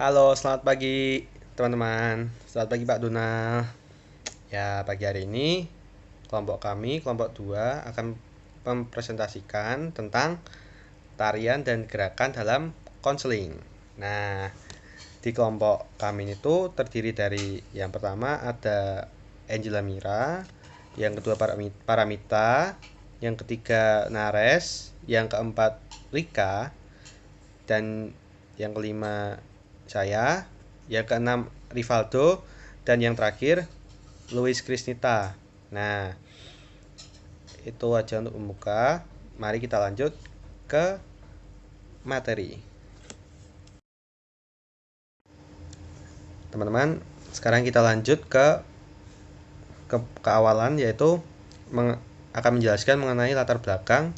Halo, selamat pagi teman-teman. Selamat pagi Pak Donal. Ya, pagi hari ini kelompok kami, kelompok 2 akan mempresentasikan tentang tarian dan gerakan dalam konseling. Nah, di kelompok kami itu terdiri dari yang pertama ada Angela Mira, yang kedua Paramita, yang ketiga Nares, yang keempat Rika, dan yang kelima saya, yang keenam Rivaldo, dan yang terakhir Luis Krisnita. Nah, itu aja untuk membuka. Mari kita lanjut ke materi. Teman-teman, sekarang kita lanjut ke keawalan, yaitu akan menjelaskan mengenai latar belakang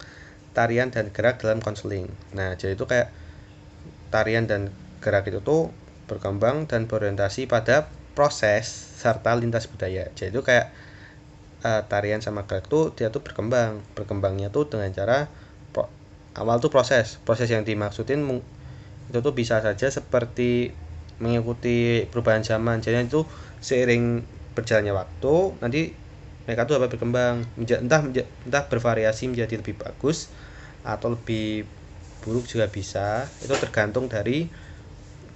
tarian dan gerak dalam konseling. Nah, jadi itu kayak tarian dan gerak itu tuh berkembang dan berorientasi pada proses serta lintas budaya. Jadi itu kayak tarian sama gerak tuh dia tuh berkembangnya tuh dengan cara awal tuh proses yang dimaksudin itu tuh bisa saja seperti mengikuti perubahan zaman. Jadi itu seiring berjalannya waktu nanti mereka tuh dapat berkembang entah bervariasi menjadi lebih bagus atau lebih buruk juga bisa, itu tergantung dari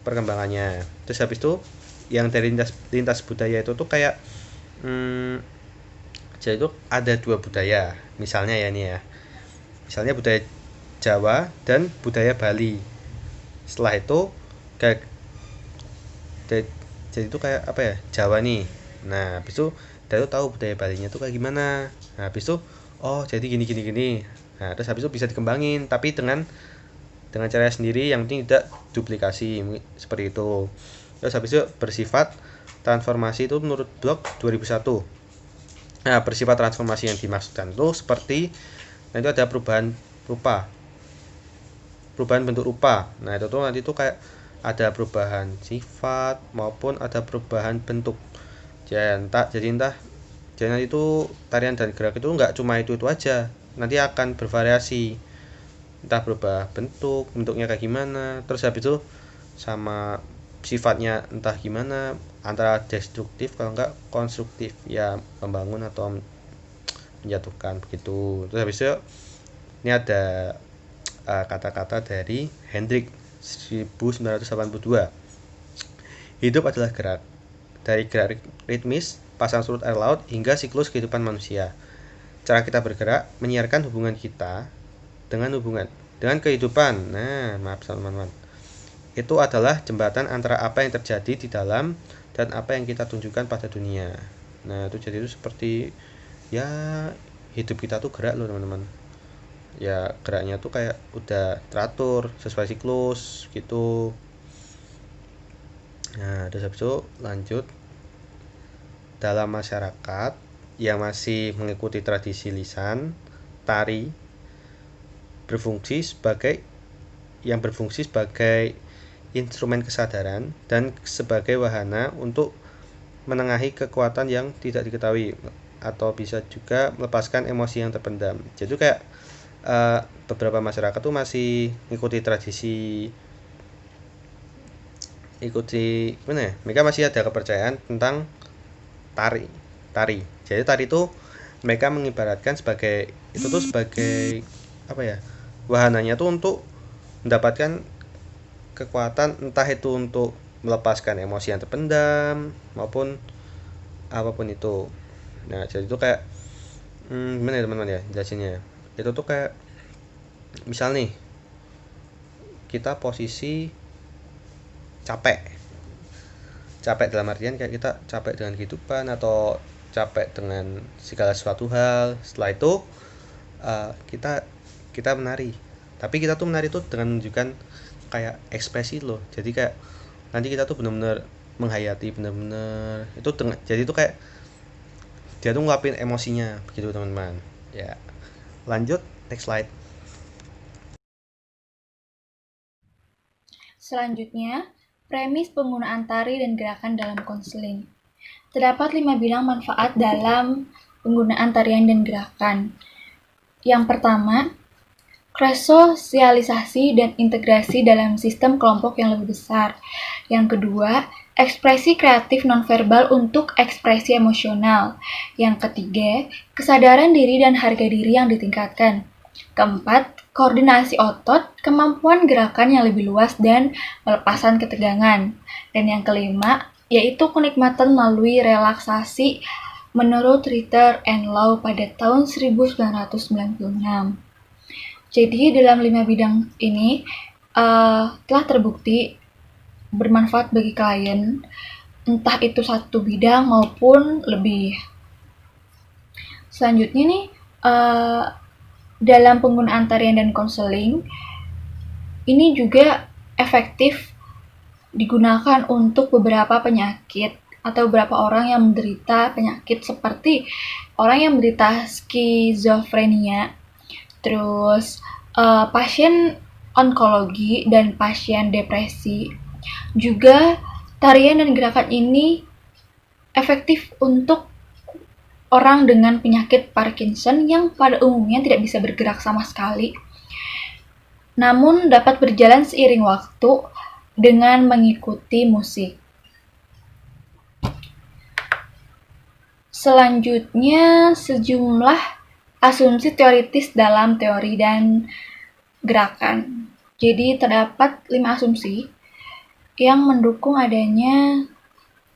perkembangannya. Terus habis itu yang dari lintas budaya itu tuh kayak hmm, jadi itu ada dua budaya misalnya ya, ini ya, misalnya budaya Jawa dan budaya Bali. Setelah itu kayak jadi itu kayak apa ya, Jawa nih. Nah habis itu dia tuh tahu budaya Balinya tuh kayak gimana. Nah habis itu oh jadi gini gini gini. Nah terus habis itu bisa dikembangin tapi dengan cara sendiri, yang penting tidak duplikasi seperti itu. Terus habis itu bersifat transformasi itu menurut blog 2001. Nah, bersifat transformasi yang dimaksudkan itu seperti nanti ada perubahan bentuk rupa. Nah, itu tuh nanti tuh kayak ada perubahan sifat maupun ada perubahan bentuk. Jadi nanti itu tarian dan gerak itu nggak cuma itu aja. Nanti akan bervariasi, entah berubah bentuknya kayak gimana, terus habis itu sama sifatnya entah gimana, antara destruktif kalau enggak konstruktif, ya membangun atau menjatuhkan begitu. Terus habis itu ini ada kata-kata dari Hendrik 1982. Hidup adalah gerak, dari gerak ritmis pasang surut air laut hingga siklus kehidupan manusia. Cara kita bergerak menyiarkan hubungan kita dengan kehidupan. Nah, maaf teman-teman, itu adalah jembatan antara apa yang terjadi di dalam dan apa yang kita tunjukkan pada dunia. Nah itu jadi itu seperti ya, hidup kita tuh gerak loh teman-teman. Ya geraknya tuh kayak udah teratur sesuai siklus gitu. Nah terus habis itu lanjut, dalam masyarakat yang masih mengikuti tradisi lisan, tari berfungsi sebagai instrumen kesadaran dan sebagai wahana untuk menengahi kekuatan yang tidak diketahui atau bisa juga melepaskan emosi yang terpendam. Jadi kayak beberapa masyarakat tuh masih ikuti gimana ya? Mereka masih ada kepercayaan tentang tari. Tari. Jadi tari itu mereka mengibaratkan sebagai apa ya? Wahananya tuh untuk mendapatkan kekuatan, entah itu untuk melepaskan emosi yang terpendam maupun apapun itu. Nah jadi itu kayak gimana ya teman-teman ya jelasinnya. Itu tuh kayak misal nih kita posisi capek capek dalam artian kayak kita capek dengan kehidupan atau capek dengan segala sesuatu hal. Setelah itu kita kita menari, tapi kita tuh menari tuh dengan menunjukkan kayak ekspresi loh. Jadi kayak nanti kita tuh benar-benar menghayati, benar-benar itu jadi itu kayak dia tuh ngelapin emosinya begitu teman-teman ya. Lanjut, next slide. Selanjutnya, premis penggunaan tari dan gerakan dalam konseling. Terdapat 5 bidang manfaat dalam penggunaan tarian dan gerakan. Yang pertama, resosialisasi dan integrasi dalam sistem kelompok yang lebih besar. Yang kedua, ekspresi kreatif nonverbal untuk ekspresi emosional. Yang ketiga, kesadaran diri dan harga diri yang ditingkatkan. Keempat, koordinasi otot, kemampuan gerakan yang lebih luas dan melepasan ketegangan. Dan yang kelima, yaitu kenikmatan melalui relaksasi menurut Ritter and Lau pada tahun 1996. Jadi dalam 5 bidang ini telah terbukti bermanfaat bagi klien, entah itu satu bidang maupun lebih. Selanjutnya nih, dalam penggunaan tarian dan konseling, ini juga efektif digunakan untuk beberapa penyakit atau beberapa orang yang menderita penyakit seperti orang yang menderita skizofrenia, terus pasien onkologi dan pasien depresi. Juga tarian dan gerakan ini efektif untuk orang dengan penyakit Parkinson yang pada umumnya tidak bisa bergerak sama sekali, namun dapat berjalan seiring waktu dengan mengikuti musik. Selanjutnya, sejumlah asumsi teoritis dalam teori dan gerakan. Jadi terdapat 5 asumsi yang mendukung adanya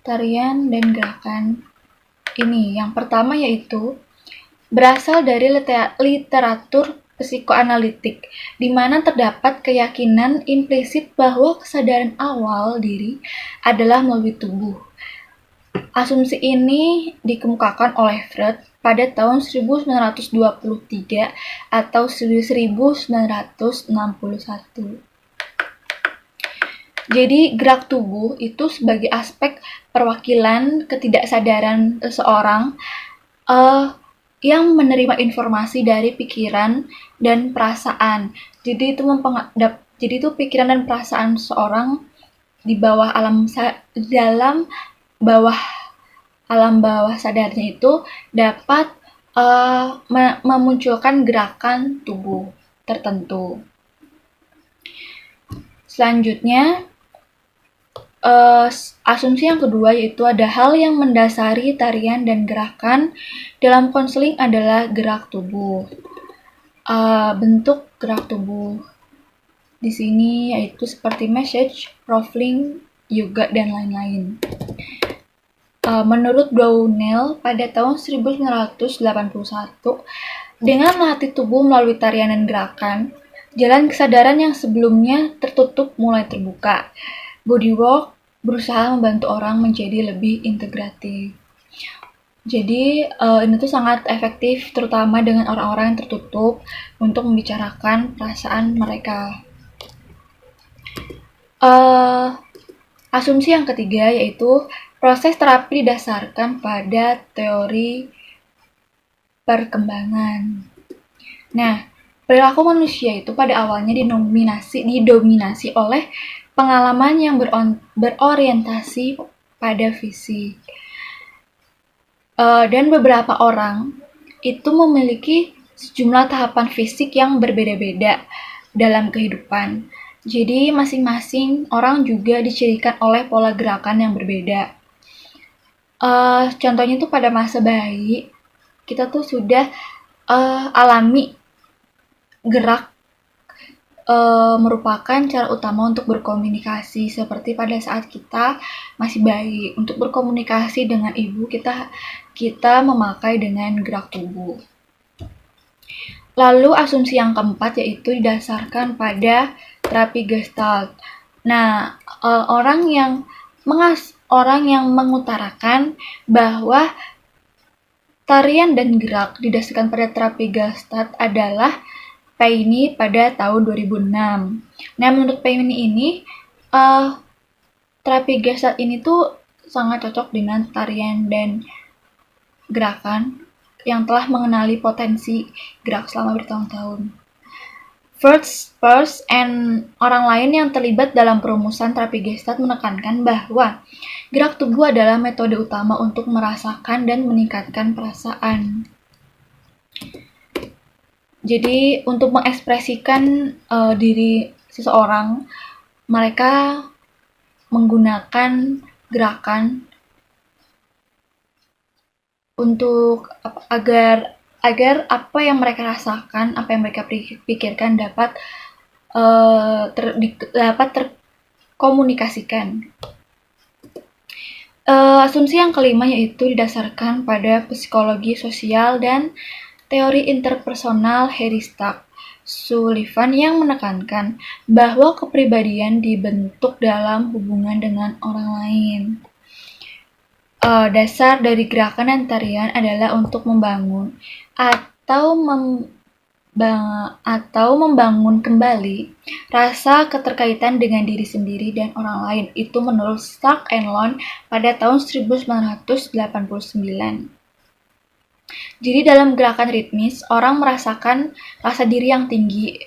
tarian dan gerakan ini. Yang pertama yaitu berasal dari literatur psikoanalitik, di mana terdapat keyakinan implisit bahwa kesadaran awal diri adalah melalui tubuh. Asumsi ini dikemukakan oleh Freud pada tahun 1923 atau 1961. Jadi gerak tubuh itu sebagai aspek perwakilan ketidaksadaran seseorang yang menerima informasi dari pikiran dan perasaan. Jadi itu pikiran dan perasaan seseorang di bawah dalam alam bawah sadarnya itu dapat memunculkan gerakan tubuh tertentu. Selanjutnya, asumsi yang kedua yaitu ada hal yang mendasari tarian dan gerakan dalam konseling adalah gerak tubuh. Bentuk gerak tubuh di sini yaitu seperti massage, rolling, yoga, dan lain-lain. Menurut Brownell pada tahun 1981, dengan melatih tubuh melalui tarian dan gerakan, jalan kesadaran yang sebelumnya tertutup mulai terbuka. Bodywork berusaha membantu orang menjadi lebih integratif. Jadi ini tuh sangat efektif terutama dengan orang-orang yang tertutup untuk membicarakan perasaan mereka. Asumsi yang ketiga yaitu proses terapi didasarkan pada teori perkembangan. Nah, perilaku manusia itu pada awalnya didominasi oleh pengalaman yang berorientasi pada fisik. Dan beberapa orang itu memiliki sejumlah tahapan fisik yang berbeda-beda dalam kehidupan. Jadi masing-masing orang juga dicirikan oleh pola gerakan yang berbeda. Contohnya tuh pada masa bayi, kita tuh sudah alami gerak merupakan cara utama untuk berkomunikasi. Seperti pada saat kita masih bayi, untuk berkomunikasi dengan ibu kita memakai dengan gerak tubuh. Lalu asumsi yang keempat yaitu didasarkan pada terapi Gestalt. Nah, orang yang mengutarakan bahwa tarian dan gerak didasarkan pada terapi Gestalt adalah Paine pada tahun 2006. Nah, menurut Paine ini, terapi Gestalt ini tuh sangat cocok dengan tarian dan gerakan yang telah mengenali potensi gerak selama bertahun-tahun. First and orang lain yang terlibat dalam perumusan terapi Gestalt menekankan bahwa gerak tubuh adalah metode utama untuk merasakan dan meningkatkan perasaan. Jadi untuk mengekspresikan diri seseorang, mereka menggunakan gerakan untuk agar agar apa yang mereka rasakan, apa yang mereka pikirkan dapat dapat terkomunikasikan. Asumsi yang kelima yaitu didasarkan pada psikologi sosial dan teori interpersonal Harry Stack Sullivan yang menekankan bahwa kepribadian dibentuk dalam hubungan dengan orang lain. Dasar dari gerakan dan tarian adalah untuk membangun atau membangun kembali rasa keterkaitan dengan diri sendiri dan orang lain. Itu menurut Stark and Lone pada tahun 1989. Jadi dalam gerakan ritmis, orang merasakan rasa diri yang tinggi,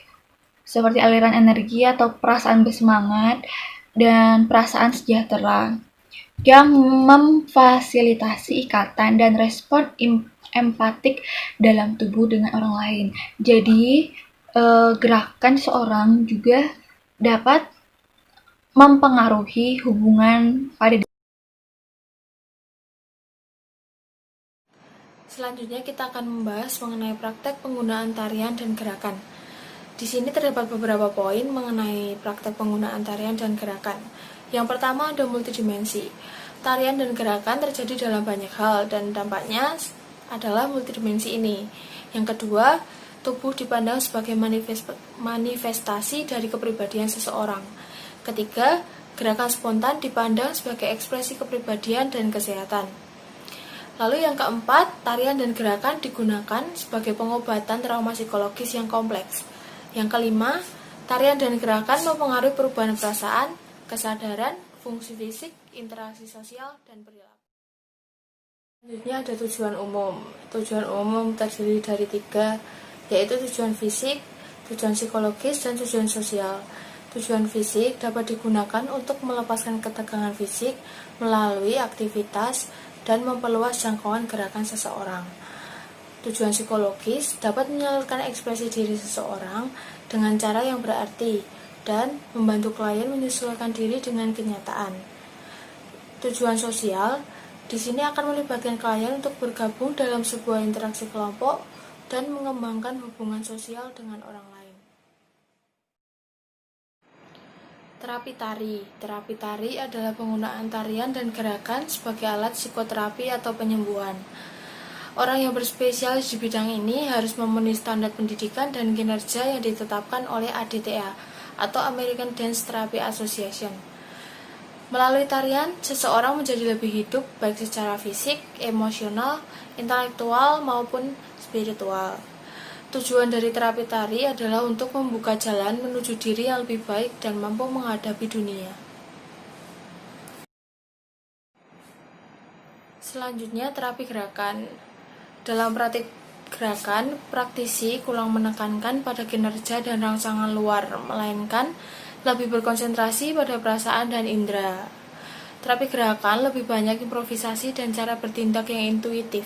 seperti aliran energi atau perasaan bersemangat dan perasaan sejahtera yang memfasilitasi ikatan dan respon empatik dalam tubuh dengan orang lain. Jadi, gerakan seorang juga dapat mempengaruhi hubungan pada diri. Selanjutnya kita akan membahas mengenai praktek penggunaan tarian dan gerakan. Di sini terdapat beberapa poin mengenai praktek penggunaan tarian dan gerakan. Yang pertama ada multidimensi. Tarian dan gerakan terjadi dalam banyak hal dan dampaknya adalah multidimensi ini. Yang kedua, tubuh dipandang sebagai manifestasi dari kepribadian seseorang. Ketiga, gerakan spontan dipandang sebagai ekspresi kepribadian dan kesehatan. Lalu yang keempat, tarian dan gerakan digunakan sebagai pengobatan trauma psikologis yang kompleks. Yang kelima, tarian dan gerakan mempengaruhi perubahan perasaan, kesadaran, fungsi fisik, interaksi sosial, dan perilaku. Selanjutnya ada tujuan umum. Tujuan umum terdiri dari 3, yaitu tujuan fisik, tujuan psikologis, dan tujuan sosial. Tujuan fisik dapat digunakan untuk melepaskan ketegangan fisik melalui aktivitas dan memperluas jangkauan gerakan seseorang. Tujuan psikologis dapat menyalurkan ekspresi diri seseorang dengan cara yang berarti dan membantu klien menyesuaikan diri dengan kenyataan. Tujuan sosial di sini akan melibatkan klien untuk bergabung dalam sebuah interaksi kelompok dan mengembangkan hubungan sosial dengan orang lain. Terapi tari. Terapi tari adalah penggunaan tarian dan gerakan sebagai alat psikoterapi atau penyembuhan. Orang yang berspesialis di bidang ini harus memenuhi standar pendidikan dan kinerja yang ditetapkan oleh ADTA atau American Dance Therapy Association. Melalui tarian, seseorang menjadi lebih hidup baik secara fisik, emosional, intelektual maupun spiritual. Tujuan dari terapi tari adalah untuk membuka jalan menuju diri yang lebih baik dan mampu menghadapi dunia. Selanjutnya, terapi gerakan. Dalam praktik gerakan, praktisi kurang menekankan pada kinerja dan rangsangan luar, melainkan lebih berkonsentrasi pada perasaan dan indera. Terapi gerakan lebih banyak improvisasi dan cara bertindak yang intuitif.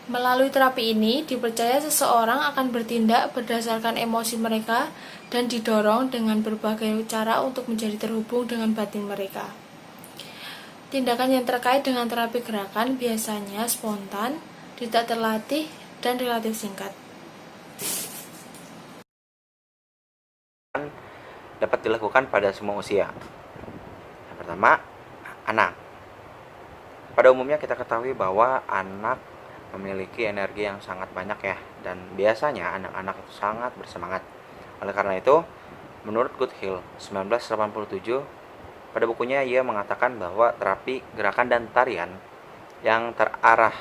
Melalui terapi ini, dipercaya seseorang akan bertindak berdasarkan emosi mereka dan didorong dengan berbagai cara untuk menjadi terhubung dengan batin mereka. Tindakan yang terkait dengan terapi gerakan biasanya spontan, tidak terlatih, dan relatif singkat. Dapat dilakukan pada semua usia. Yang pertama, anak. Pada umumnya kita ketahui bahwa anak memiliki energi yang sangat banyak ya, dan biasanya anak-anak itu sangat bersemangat. Oleh karena itu, menurut Goodhill 1987, pada bukunya ia mengatakan bahwa terapi gerakan dan tarian yang terarah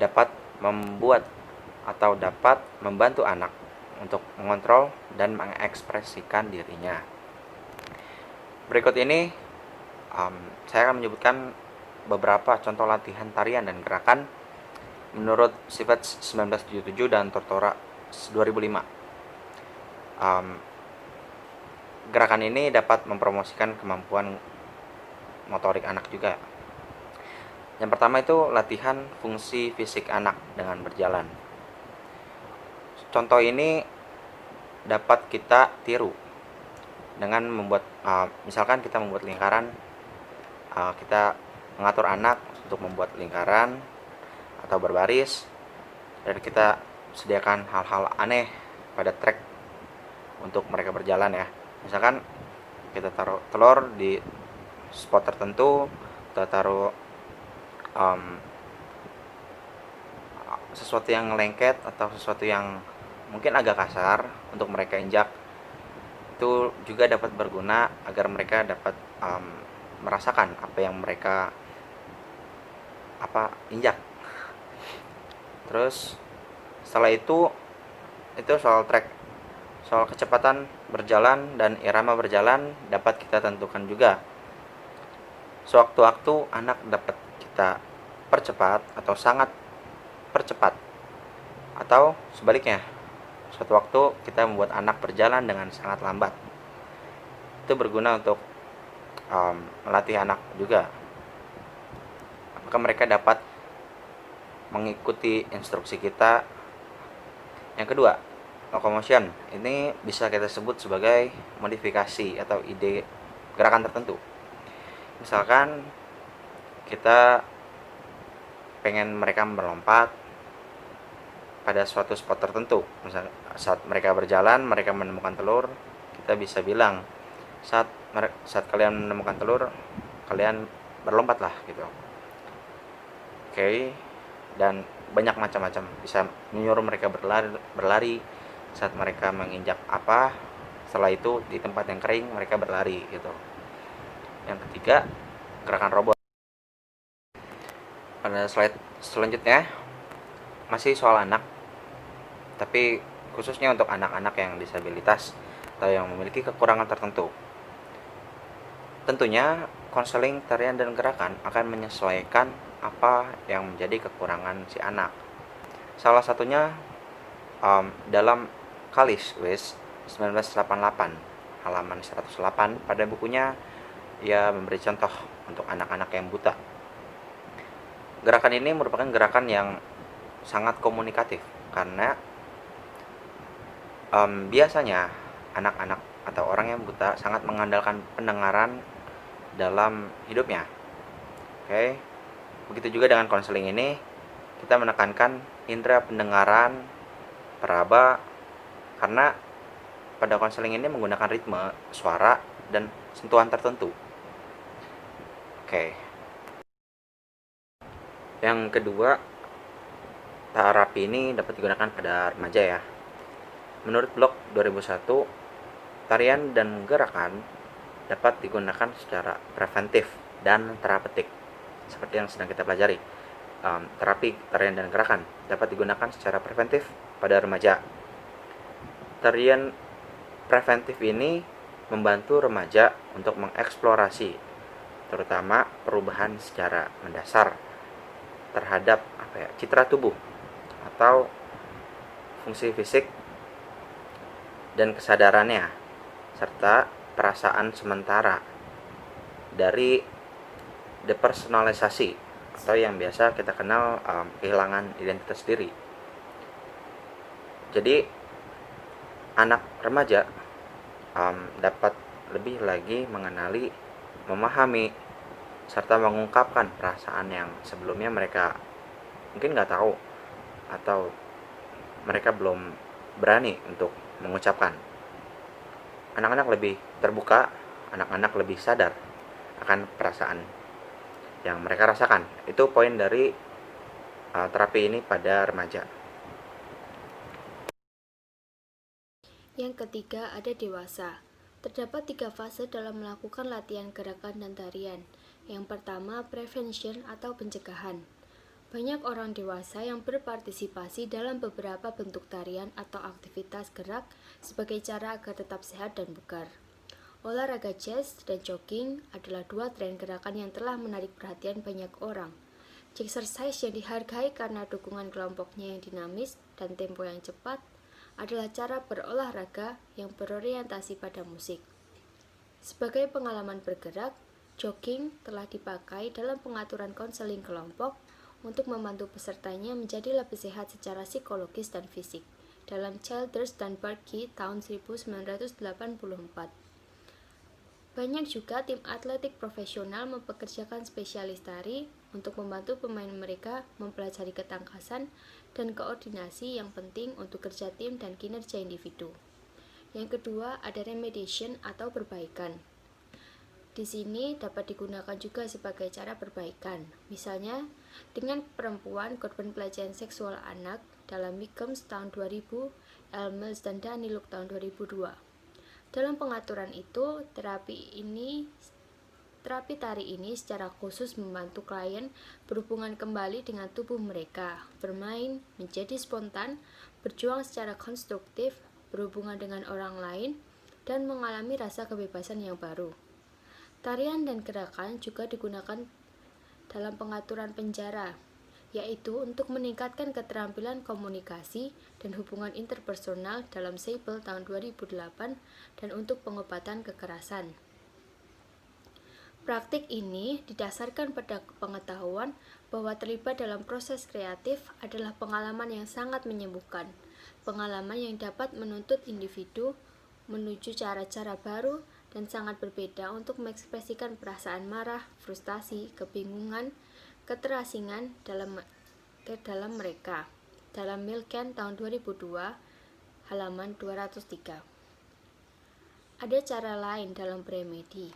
dapat membuat atau dapat membantu anak untuk mengontrol dan mengekspresikan dirinya. Berikut ini saya akan menyebutkan beberapa contoh latihan tarian dan gerakan menurut Sivets 1977 dan Tortora 2005. Gerakan ini dapat mempromosikan kemampuan motorik anak juga. Yang pertama itu latihan fungsi fisik anak dengan berjalan. contoh ini dapat kita tiru dengan membuat misalkan kita membuat lingkaran, kita mengatur anak untuk membuat lingkaran atau berbaris, dan kita sediakan hal-hal aneh pada trek untuk mereka berjalan ya. Misalkan kita taruh telur di spot tertentu, kita taruh sesuatu yang lengket atau sesuatu yang mungkin agak kasar untuk mereka injak. Itu juga dapat berguna agar mereka dapat merasakan apa yang mereka injak. Terus setelah itu soal track, soal kecepatan berjalan dan irama berjalan dapat kita tentukan juga. Sewaktu-waktu anak dapat kita percepat atau sangat percepat, atau sebaliknya, suatu waktu kita membuat anak berjalan dengan sangat lambat. Itu berguna untuk melatih anak juga. Apakah mereka dapat mengikuti instruksi kita. Yang kedua, locomotion. Ini bisa kita sebut sebagai modifikasi atau ide gerakan tertentu. Misalkan kita pengen mereka melompat pada suatu spot tertentu. Misalnya saat mereka berjalan, mereka menemukan telur, kita bisa bilang saat kalian menemukan telur, kalian berlompatlah gitu. Oke. Dan banyak macam-macam, bisa menyuruh mereka berlari saat mereka menginjak apa, setelah itu di tempat yang kering mereka berlari gitu. Yang ketiga, gerakan robot. Pada slide selanjutnya masih soal anak, tapi khususnya untuk anak-anak yang disabilitas atau yang memiliki kekurangan tertentu. Tentunya konseling tarian dan gerakan akan menyesuaikan apa yang menjadi kekurangan si anak. Salah satunya dalam Kalis West 1988 halaman 108 pada bukunya ia memberi contoh untuk anak-anak yang buta. Gerakan ini merupakan gerakan yang sangat komunikatif karena biasanya anak-anak atau orang yang buta sangat mengandalkan pendengaran dalam hidupnya. Oke. Begitu juga dengan konseling ini, kita menekankan indera pendengaran, peraba, karena pada konseling ini menggunakan ritme, suara, dan sentuhan tertentu. Oke. Yang kedua, terapi ini dapat digunakan pada remaja ya. Menurut blog 2001, tarian dan gerakan dapat digunakan secara preventif dan terapeutik. Seperti yang sedang kita pelajari, terapi tarian dan gerakan dapat digunakan secara preventif pada remaja. Tarian preventif ini membantu remaja untuk mengeksplorasi terutama perubahan secara mendasar terhadap citra tubuh atau fungsi fisik dan kesadarannya serta perasaan sementara dari depersonalisasi atau yang biasa kita kenal kehilangan identitas diri. Jadi anak remaja dapat lebih lagi mengenali, memahami, serta mengungkapkan perasaan yang sebelumnya mereka mungkin nggak tahu atau mereka belum berani untuk mengucapkan. Anak-anak lebih terbuka, anak-anak lebih sadar akan perasaan yang mereka rasakan. Itu poin dari terapi ini pada remaja. Yang ketiga ada dewasa. Terdapat 3 fase dalam melakukan latihan gerakan dan tarian. Yang pertama, prevention atau pencegahan. Banyak orang dewasa yang berpartisipasi dalam beberapa bentuk tarian atau aktivitas gerak sebagai cara agar tetap sehat dan bugar. Olahraga jazz dan jogging adalah 2 tren gerakan yang telah menarik perhatian banyak orang. Jazzercise yang dihargai karena dukungan kelompoknya yang dinamis dan tempo yang cepat adalah cara berolahraga yang berorientasi pada musik. Sebagai pengalaman bergerak, jogging telah dipakai dalam pengaturan konseling kelompok untuk membantu pesertanya menjadi lebih sehat secara psikologis dan fisik. dalam Childers dan Berkey tahun 1984. Banyak juga tim atletik profesional mempekerjakan spesialis tari untuk membantu pemain mereka mempelajari ketangkasan dan koordinasi yang penting untuk kerja tim dan kinerja individu. Yang kedua, ada remediation atau perbaikan. Di sini dapat digunakan juga sebagai cara perbaikan. Misalnya, dengan perempuan korban pelecehan seksual anak dalam Mickens tahun 2000, Elmels dan Daniluk tahun 2002. Dalam pengaturan itu, terapi tari ini secara khusus membantu klien berhubungan kembali dengan tubuh mereka, bermain, menjadi spontan, berjuang secara konstruktif, berhubungan dengan orang lain, dan mengalami rasa kebebasan yang baru. Tarian dan gerakan juga digunakan dalam pengaturan penjara, yaitu untuk meningkatkan keterampilan komunikasi dan hubungan interpersonal dalam Sable tahun 2008 dan untuk pengobatan kekerasan. Praktik ini didasarkan pada pengetahuan bahwa terlibat dalam proses kreatif adalah pengalaman yang sangat menyembuhkan, pengalaman yang dapat menuntut individu menuju cara-cara baru dan sangat berbeda untuk mengekspresikan perasaan marah, frustasi, kebingungan, keterasingan dalam mereka. Dalam Milken tahun 2002, halaman 203. Ada cara lain dalam beremedi.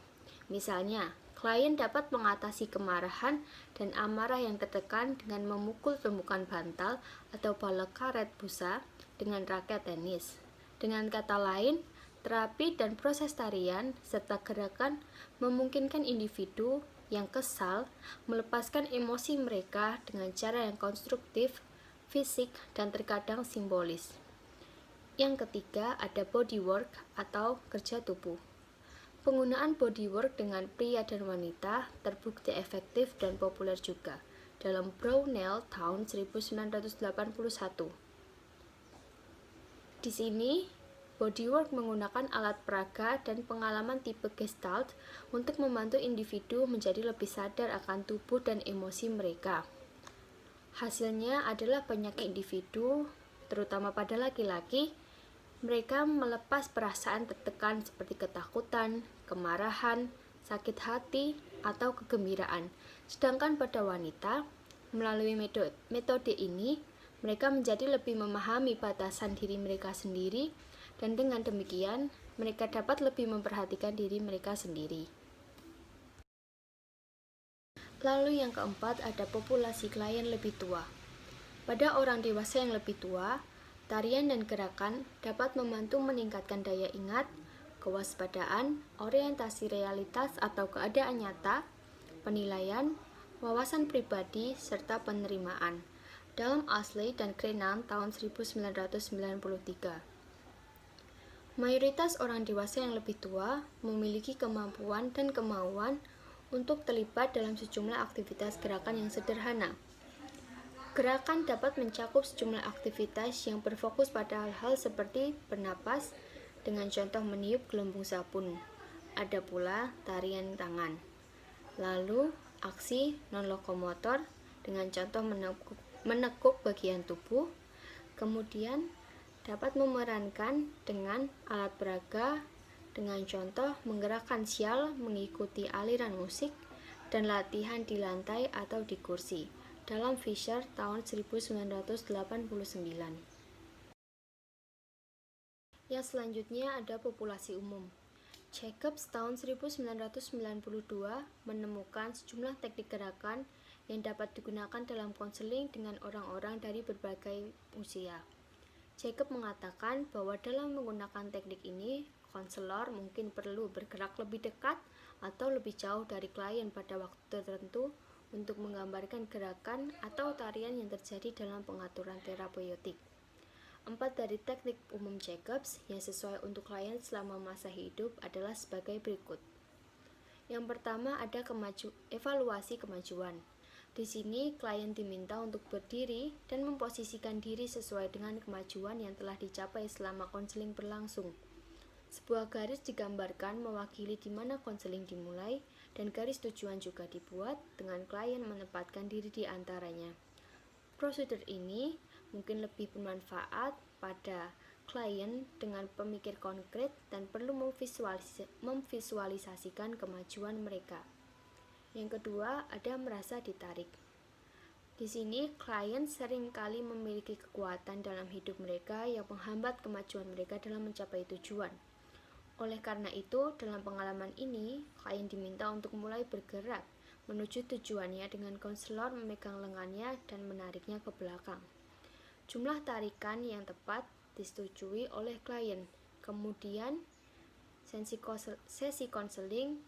Misalnya, klien dapat mengatasi kemarahan dan amarah yang tertekan dengan memukul tumpukan bantal atau bola karet busa dengan raket tenis. Dengan kata lain, terapi dan proses tarian serta gerakan memungkinkan individu yang kesal melepaskan emosi mereka dengan cara yang konstruktif, fisik, dan terkadang simbolis. Yang ketiga, ada bodywork atau kerja tubuh. Penggunaan bodywork dengan pria dan wanita terbukti efektif dan populer juga dalam Brownell tahun 1981. Di sini, bodywork menggunakan alat peraga dan pengalaman tipe Gestalt untuk membantu individu menjadi lebih sadar akan tubuh dan emosi mereka. Hasilnya adalah banyak individu, terutama pada laki-laki, mereka melepas perasaan tertekan seperti ketakutan, kemarahan, sakit hati, atau kegembiraan. Sedangkan pada wanita, melalui metode ini, mereka menjadi lebih memahami batasan diri mereka sendiri, dan dengan demikian, mereka dapat lebih memperhatikan diri mereka sendiri. Lalu yang keempat, ada populasi klien lebih tua. Pada orang dewasa yang lebih tua, tarian dan gerakan dapat membantu meningkatkan daya ingat, kewaspadaan, orientasi realitas atau keadaan nyata, penilaian, wawasan pribadi, serta penerimaan. Dalam Ashley dan Crennan tahun 1993. Mayoritas orang dewasa yang lebih tua memiliki kemampuan dan kemauan untuk terlibat dalam sejumlah aktivitas gerakan yang sederhana. Gerakan dapat mencakup sejumlah aktivitas yang berfokus pada hal-hal seperti bernapas dengan contoh meniup gelembung sabun. Ada pula tarian tangan. Lalu, aksi non-lokomotor dengan contoh menekuk bagian tubuh. Kemudian, dapat memerankan dengan alat peraga dengan contoh menggerakkan syal mengikuti aliran musik dan latihan di lantai atau di kursi dalam Fisher tahun 1989. Yang selanjutnya ada populasi umum. Jacobs tahun 1992 menemukan sejumlah teknik gerakan yang dapat digunakan dalam konseling dengan orang-orang dari berbagai usia. Jacob mengatakan bahwa dalam menggunakan teknik ini, konselor mungkin perlu bergerak lebih dekat atau lebih jauh dari klien pada waktu tertentu untuk menggambarkan gerakan atau tarian yang terjadi dalam pengaturan terapeutik. 4 dari teknik umum Jacobs yang sesuai untuk klien selama masa hidup adalah sebagai berikut. Yang pertama ada evaluasi kemajuan. Di sini, klien diminta untuk berdiri dan memposisikan diri sesuai dengan kemajuan yang telah dicapai selama konseling berlangsung. Sebuah garis digambarkan mewakili di mana konseling dimulai, dan garis tujuan juga dibuat dengan klien menempatkan diri di antaranya. Prosedur ini mungkin lebih bermanfaat pada klien dengan pemikir konkret dan perlu memvisualisasikan kemajuan mereka. Yang kedua, ada merasa ditarik. Di sini, klien seringkali memiliki kekuatan dalam hidup mereka yang menghambat kemajuan mereka dalam mencapai tujuan. Oleh karena itu, dalam pengalaman ini, klien diminta untuk mulai bergerak menuju tujuannya dengan konselor memegang lengannya dan menariknya ke belakang. Jumlah tarikan yang tepat disetujui oleh klien. Kemudian, sesi konseling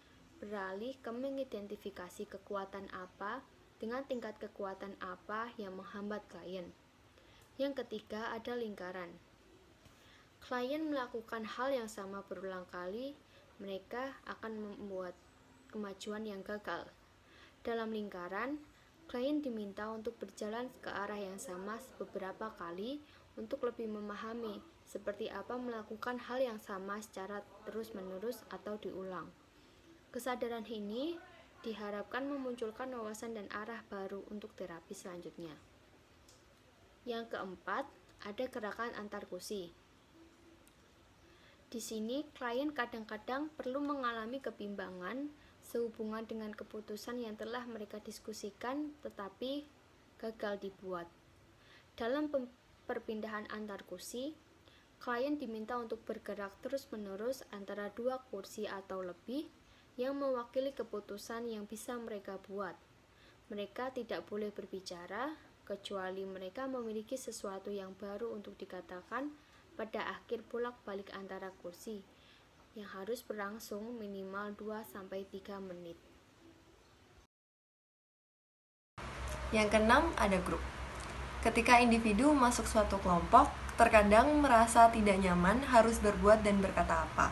beralih ke mengidentifikasi kekuatan apa dengan tingkat kekuatan apa yang menghambat klien. Yang ketiga, ada lingkaran. Klien melakukan hal yang sama berulang kali, mereka akan membuat kemajuan yang gagal. Dalam lingkaran, klien diminta untuk berjalan ke arah yang sama beberapa kali untuk lebih memahami seperti apa melakukan hal yang sama secara terus-menerus atau diulang. Kesadaran ini diharapkan memunculkan wawasan dan arah baru untuk terapi selanjutnya. Yang keempat, ada gerakan antar kursi. Di sini, klien kadang-kadang perlu mengalami kebimbangan sehubungan dengan keputusan yang telah mereka diskusikan tetapi gagal dibuat. Dalam perpindahan antar kursi, klien diminta untuk bergerak terus-menerus antara dua kursi atau lebih yang mewakili keputusan yang bisa mereka buat. Mereka tidak boleh berbicara kecuali mereka memiliki sesuatu yang baru untuk dikatakan pada akhir bolak-balik antara kursi yang harus berlangsung minimal 2-3 menit. Yang keenam, ada grup. Ketika individu masuk suatu kelompok, terkadang merasa tidak nyaman harus berbuat dan berkata apa.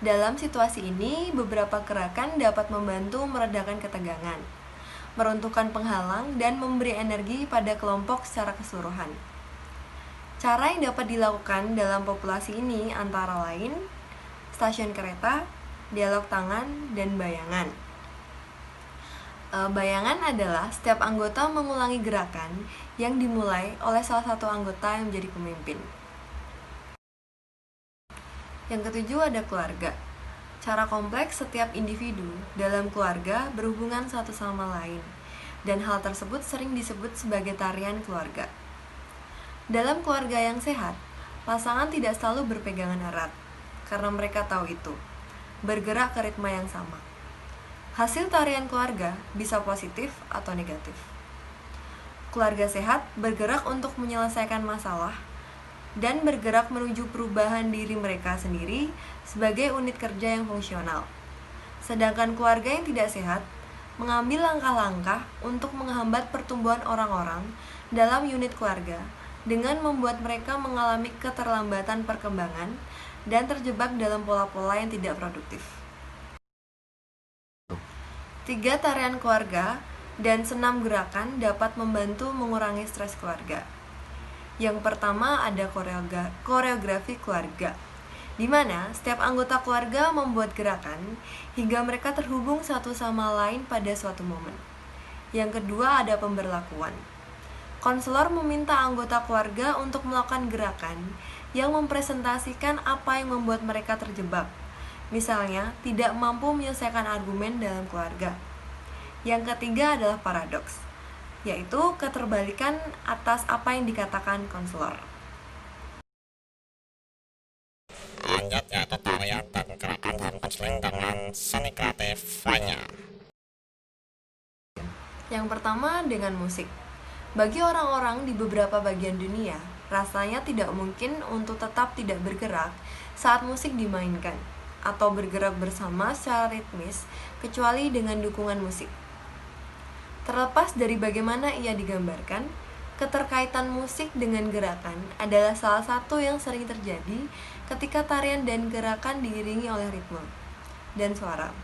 Dalam situasi ini, beberapa gerakan dapat membantu meredakan ketegangan, meruntuhkan penghalang, dan memberi energi pada kelompok secara keseluruhan. Cara yang dapat dilakukan dalam populasi ini antara lain stasiun kereta, dialog tangan, dan bayangan. Bayangan adalah setiap anggota mengulangi gerakan yang dimulai oleh salah satu anggota yang menjadi pemimpin. Yang ketujuh, ada keluarga. Cara kompleks setiap individu dalam keluarga berhubungan satu sama lain, dan hal tersebut sering disebut sebagai tarian keluarga. Dalam keluarga yang sehat, pasangan tidak selalu berpegangan erat, karena mereka tahu itu, bergerak ke ritme yang sama. Hasil tarian keluarga bisa positif atau negatif. Keluarga sehat bergerak untuk menyelesaikan masalah, dan bergerak menuju perubahan diri mereka sendiri sebagai unit kerja yang fungsional. Sedangkan keluarga yang tidak sehat mengambil langkah-langkah untuk menghambat pertumbuhan orang-orang dalam unit keluarga dengan membuat mereka mengalami keterlambatan perkembangan dan terjebak dalam pola-pola yang tidak produktif. 3 tarian keluarga dan senam gerakan dapat membantu mengurangi stres keluarga. Yang pertama, ada koreografi keluarga, di mana setiap anggota keluarga membuat gerakan hingga mereka terhubung satu sama lain pada suatu momen. Yang kedua, ada pemberlakuan. Konselor meminta anggota keluarga untuk melakukan gerakan yang mempresentasikan apa yang membuat mereka terjebak. Misalnya, tidak mampu menyelesaikan argumen dalam keluarga. Yang ketiga adalah paradoks, yaitu keterbalikan atas apa yang dikatakan konselor. Lanjut, yaitu tarian dan gerakan dan konseling dengan seni kreatif lainnya. Yang pertama, dengan musik. Bagi orang-orang di beberapa bagian dunia, rasanya tidak mungkin untuk tetap tidak bergerak saat musik dimainkan, atau bergerak bersama secara ritmis, kecuali dengan dukungan musik. Terlepas dari bagaimana ia digambarkan, keterkaitan musik dengan gerakan adalah salah satu yang sering terjadi ketika tarian dan gerakan diiringi oleh ritme dan suara.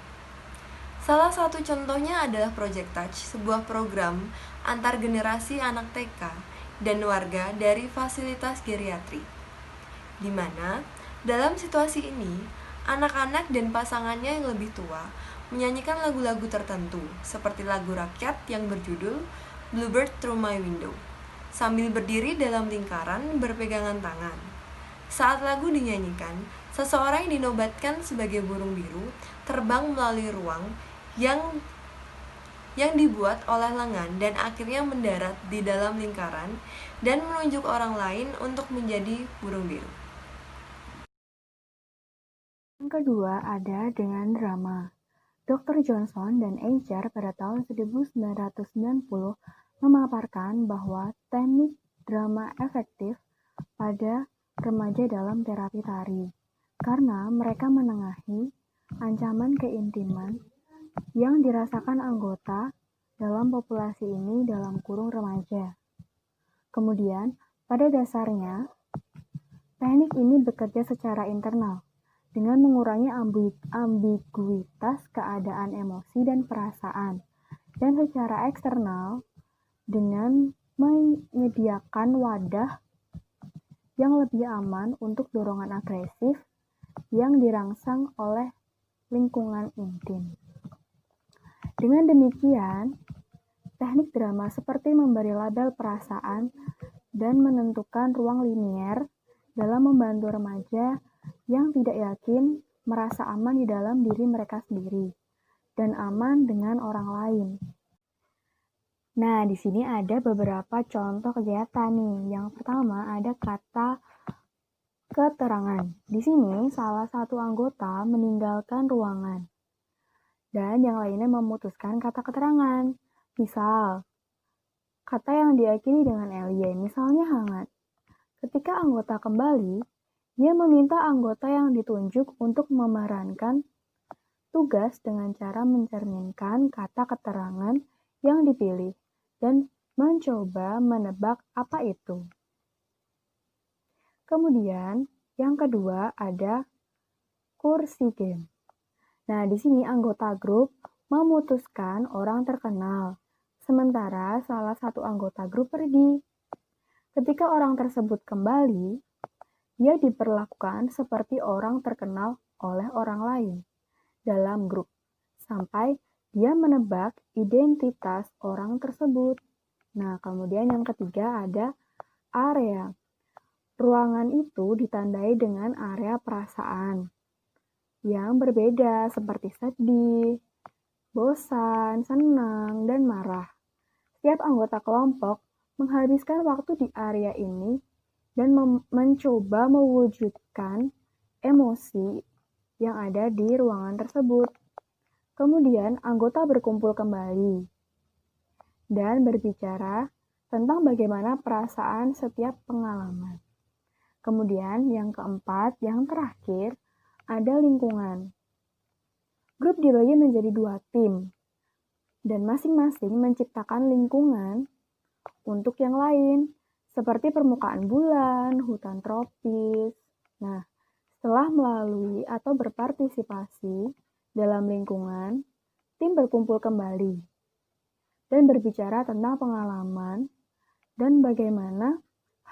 Salah satu contohnya adalah Project Touch, sebuah program antar generasi anak TK dan warga dari fasilitas geriatri, di mana dalam situasi ini, anak-anak dan pasangannya yang lebih tua menyanyikan lagu-lagu tertentu, seperti lagu rakyat yang berjudul Bluebird Through My Window. sambil berdiri dalam lingkaran berpegangan tangan. Saat lagu dinyanyikan, seseorang yang dinobatkan sebagai burung biru terbang melalui ruang yang dibuat oleh lengan dan akhirnya mendarat di dalam lingkaran dan menunjuk orang lain untuk menjadi burung biru. Yang kedua ada dengan drama. Dr. Johnson dan Eicher pada tahun 1990 memaparkan bahwa teknik drama efektif pada remaja dalam terapi tari karena mereka menengahi ancaman keintiman yang dirasakan anggota dalam populasi ini dalam kurung remaja. Kemudian, pada dasarnya, teknik ini bekerja secara internal dengan mengurangi ambiguitas keadaan emosi dan perasaan, dan secara eksternal dengan menyediakan wadah yang lebih aman untuk dorongan agresif yang dirangsang oleh lingkungan intim. Dengan demikian, teknik drama seperti memberi label perasaan dan menentukan ruang linier dalam membantu remaja yang tidak yakin merasa aman di dalam diri mereka sendiri dan aman dengan orang lain. Nah, di sini ada beberapa contoh kegiatan nih. Yang pertama ada kata keterangan. Di sini salah satu anggota meninggalkan ruangan dan yang lainnya memutuskan kata keterangan. Misal, kata yang diakhiri dengan ly, misalnya hangat. Ketika anggota kembali, dia meminta anggota yang ditunjuk untuk memerankan tugas dengan cara mencerminkan kata keterangan yang dipilih dan mencoba menebak apa itu. Kemudian, yang kedua ada kursi game. Nah, di sini anggota grup memutuskan orang terkenal, sementara salah satu anggota grup pergi. Ketika orang tersebut kembali, dia diperlakukan seperti orang terkenal oleh orang lain dalam grup, sampai dia menebak identitas orang tersebut. Nah, kemudian yang ketiga ada area. Ruangan itu ditandai dengan area perasaan yang berbeda seperti sedih, bosan, senang, dan marah. Setiap anggota kelompok menghabiskan waktu di area ini dan mencoba mewujudkan emosi yang ada di ruangan tersebut. Kemudian anggota berkumpul kembali dan berbicara tentang bagaimana perasaan setiap pengalaman. Kemudian yang keempat, yang terakhir, ada lingkungan. Grup dibagi menjadi 2 tim, dan masing-masing menciptakan lingkungan untuk yang lain, seperti permukaan bulan, hutan tropis. Nah, setelah melalui atau berpartisipasi dalam lingkungan, tim berkumpul kembali dan berbicara tentang pengalaman dan bagaimana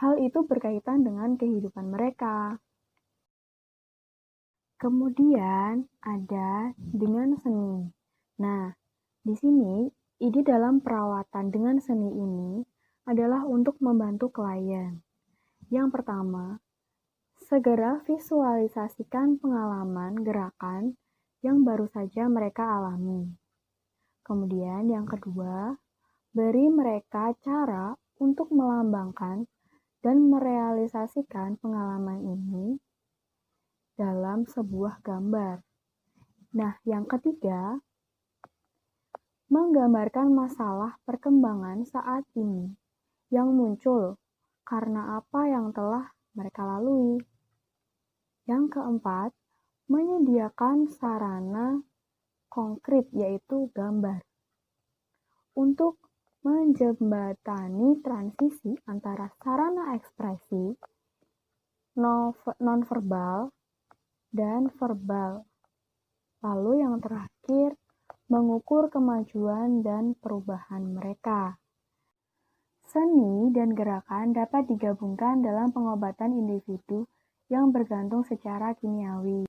hal itu berkaitan dengan kehidupan mereka. Kemudian ada dengan seni. Nah, di sini ide dalam perawatan dengan seni ini adalah untuk membantu klien. Yang pertama, segera visualisasikan pengalaman gerakan yang baru saja mereka alami. Kemudian yang kedua, beri mereka cara untuk melambangkan dan merealisasikan pengalaman ini dalam sebuah gambar. Nah, yang ketiga, menggambarkan masalah perkembangan saat ini yang muncul karena apa yang telah mereka lalui. Yang keempat, menyediakan sarana konkret yaitu gambar untuk menjembatani transisi antara sarana ekspresi nonverbal dan verbal. Lalu yang terakhir, mengukur kemajuan dan perubahan mereka. Seni dan gerakan dapat digabungkan dalam pengobatan individu yang bergantung secara kimiawi.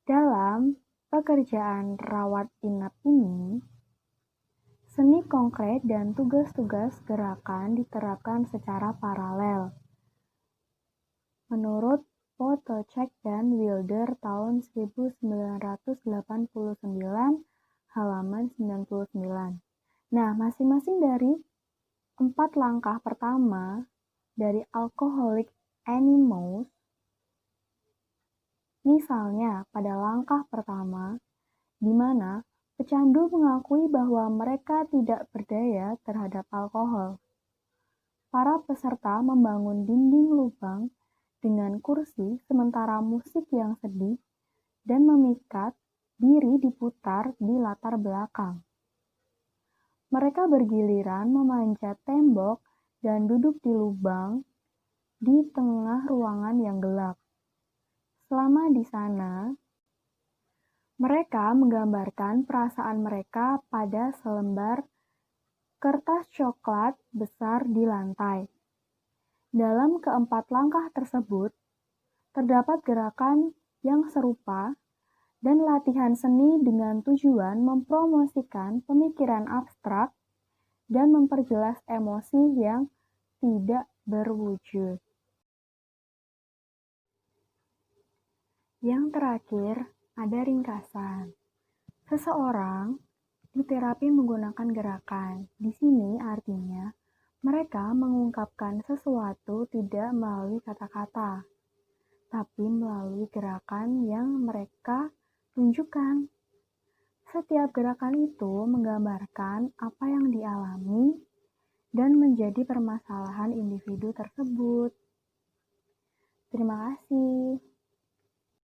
Dalam pekerjaan rawat inap ini, Seni konkret dan tugas-tugas gerakan diterapkan secara paralel. Menurut Potocek dan Wilder tahun 1989, halaman 99. Nah, masing-masing dari 4 langkah pertama dari Alcoholic Anonymous, misalnya pada langkah pertama, di mana pecandu mengakui bahwa mereka tidak berdaya terhadap alkohol. Para peserta membangun dinding lubang dengan kursi sementara musik yang sedih dan memikat diri diputar di latar belakang. Mereka bergiliran memanjat tembok dan duduk di lubang di tengah ruangan yang gelap. Selama di sana, mereka menggambarkan perasaan mereka pada selembar kertas coklat besar di lantai. Dalam keempat langkah tersebut, terdapat gerakan yang serupa dan latihan seni dengan tujuan mempromosikan pemikiran abstrak dan memperjelas emosi yang tidak berwujud. Yang terakhir, ada ringkasan. Seseorang diterapi menggunakan gerakan. Di sini artinya mereka mengungkapkan sesuatu tidak melalui kata-kata, tapi melalui gerakan yang mereka tunjukkan. Setiap gerakan itu menggambarkan apa yang dialami dan menjadi permasalahan individu tersebut. Terima kasih.